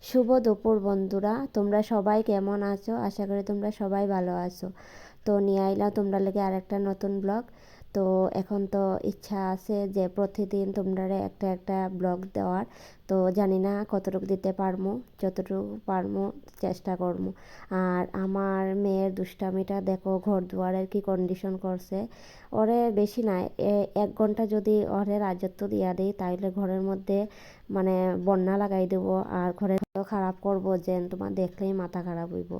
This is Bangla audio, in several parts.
শুভ দুপুর বন্ধুরা, তোমরা সবাই কেমন আছো? আশা করি তোমরা সবাই ভালো আছো। তো নিয়ে আইলাম তোমরা লেগে আরেকটা নতুন ব্লগ। তো এখন তো ইচ্ছা আছে যে প্রতিদিন তোমরা একটা একটা ব্লগ দেওয়ার। তো জানি না কতটুকু দিতে পারমু, যতটুকু পারমু চেষ্টা করমু। আর আমার মেয়ের দুষ্টামিটা দেখো, ঘর দুয়ারের কি কন্ডিশন করছে। ওরে বেশি নাই, 1 ঘন্টা যদি ওরে রাজত্ব দিয়া দিই তাইলে ঘরের মধ্যে মানে বন্যা লাগাই দেবো আর ঘরে খারাপ করবো, যে তোমার দেখলেই মাথা খারাপ হইব।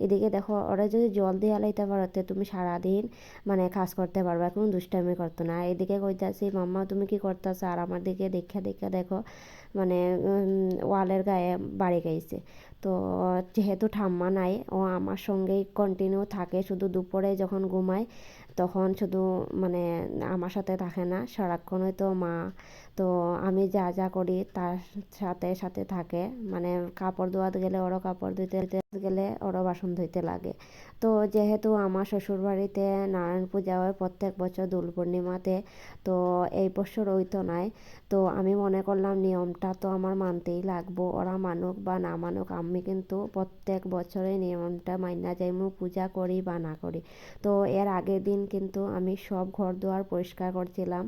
এদিকে দেখো, ওরা যদি জল দিয়ে আলাইতে পারো তুমি সারাদিন মানে কাজ করতে পারবা, কোনো দুষ্টামি করতো না। এদিকে কইতাছি মাম্মা তুমি কি করতেছো, আর আমার দিকে দেখা দেখা দেখো মানে ওয়ালের গায়ে বাড়ি গাইছে। তো যেহেতু ঠাম্মা নাই, ও আমার সঙ্গেই কন্টিনিউ থাকে, শুধু দুপুরে যখন ঘুমায় তখন শুধু মানে আমার সাথে থাকে না, সারাক্ষণই তো মা। তো আমি যা যা করি তার সাথে সাথে থাকে, মানে কাপড় ধোয়াতে গেলে ওরও কাপড় ধুইতে গেলে ওরও বাসন ধুইতে লাগে। তো যেহেতু আমার শ্বশুরবাড়িতে নারায়ণ পূজা হয় প্রত্যেক বছর দোল পূর্ণিমাতে, তো এই বছর ওই তো নাই। তো আমি মনে করলাম নিয়মটা তো আমার মানতেই লাগবো, ওরা মানুক বা না মানুক আমি কিন্তু প্রত্যেক বছরে নিয়মটা মাইনা যাইমু, পূজা করি বা না করি। তো এর আগের দিন কিন্তু আমি সব ঘর দুয়ার পরিষ্কার করছিলাম,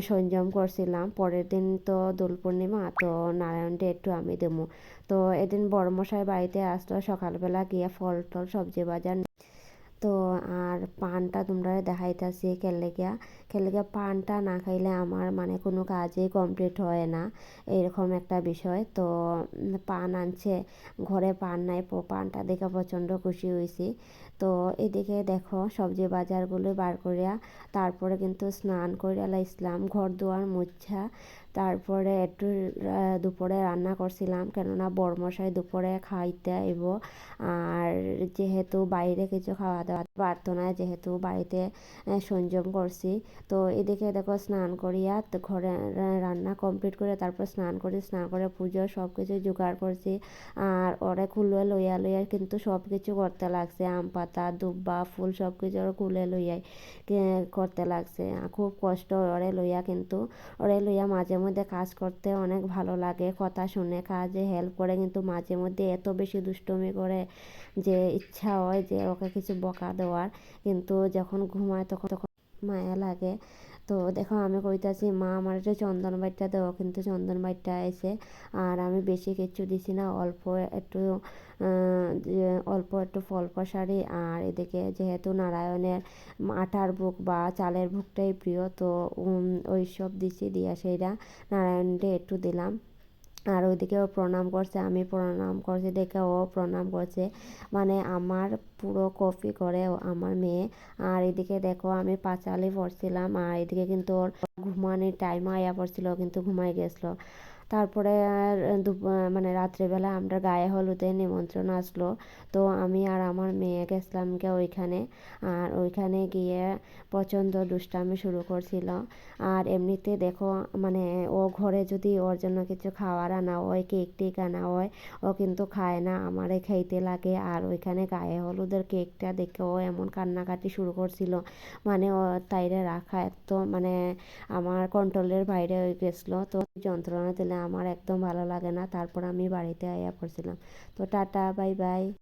সংযম করছিলাম। পরের দিন তো দোল পূর্ণিমা, তো নারায়ণটা একটু আমি দেবো। তো এদিন বড়মশাই বাড়িতে আসলো, সকালবেলা গিয়ে ফল টল সবজি বাজার। তো আর পানটা তোমরা দেখাইতাছি খেলে গিয়া পানটা না খাইলে আমার মানে কোনো কাজই কমপ্লিট হয় না, এরকম একটা বিষয়। তো পান আনছে, ঘরে পান নাই, পানটা দেখে প্রচণ্ড খুশি হয়েছি। তো এদিকে দেখো সবজি বাজারগুলো বার করিয়া তারপরে কিন্তু স্নান করিয়া লাইছিলাম, ঘর দুয়ার মুছা। তারপরে একটু দুপুরে রান্না করছিলাম, কেননা বড়মশাই দুপুরে খাইতে আইব। আর যেহেতু বাইরে কিছু খাওয়া দাওয়া পারতো না, যেহেতু বাড়িতে সংযম করছি। তো এদিকে দেখো স্নান করিয়া তো ঘরে রান্না কমপ্লিট করে তারপর স্নান করে পুজো সব কিছু জোগাড় করছি। আর ওরে কুলে লইয়া লইয়া কিন্তু সব কিছু করতে লাগছে, আম পাতা দুব্বা ফুল সব কিছু ওরা কুলে লইয়াই করতে লাগছে। খুব কষ্ট ওরে লইয়া, কিন্তু ওরে লইয়া মাঝে মধ্যে কাজ করতে অনেক ভালো লাগে, কথা শুনে কাজে হেল্প করে, কিন্তু মাঝে মধ্যে এত বেশি দুষ্টুমি করে যে ইচ্ছা হয় যে ওকে কিছু বকা দেওয়ার, কিন্তু যখন ঘুমায় তখন তখন মায়া লাগে। তো দেখো আমি কইতাছি মা আমার একটু চন্দন বাইটটা দেওয়া, কিন্তু চন্দন বাইটটা এসে আর আমি বেশি কিছু দিছি না, একটু অল্প একটু ফল প্রসারি। আর এদিকে যেহেতু নারায়ণের আটার ভোগ বা চালের ভোগটাই প্রিয়, তো ওই সব দিছি, দিয়া সেইটা নারায়ণকে একটু দিলাম। আর ওইদিকে ও প্রণাম করছে, আমি প্রণাম করছি দেখে ও প্রণাম করছে, মানে আমার পুরো কপি করে আমার মেয়ে। আর এদিকে দেখো আমি পাঁচালি পড়ছিলাম, আর এদিকে কিন্তু ওর ঘুমানোর টাইম আয়া পড়ছিল, কিন্তু ঘুমাই গেছিলো। তারপরে আর মানে রাত্রেবেলা আমরা গায়ে হলুদের নিমন্ত্রণ আসলো, তো আমি আর আমার মেয়ে গেছিলাম গে ওইখানে। আর ওইখানে গিয়ে প্রচণ্ড দুষ্টামি শুরু করছিল। আর এমনিতে দেখো মানে ও ঘরে যদি ওর জন্য কিছু খাওয়ার আনা হয়, কেক টেক আনা হয়, ও কিন্তু খায় না, আমারে খাইতে লাগে। আর ওইখানে গায়ে হলুদের কেকটা দেখে ও এমন কান্নাকাটি শুরু করছিল, মানে ও তাইরে রাখা এত মানে আমার কন্ট্রোলের বাইরে হয়ে গেছিলো। তো যন্ত্রণা দিলে আমার একদম ভালো লাগে না। তারপর আমি বাড়িতে আইয়া পড়ছিলাম। তো টাটা, বাই বাই।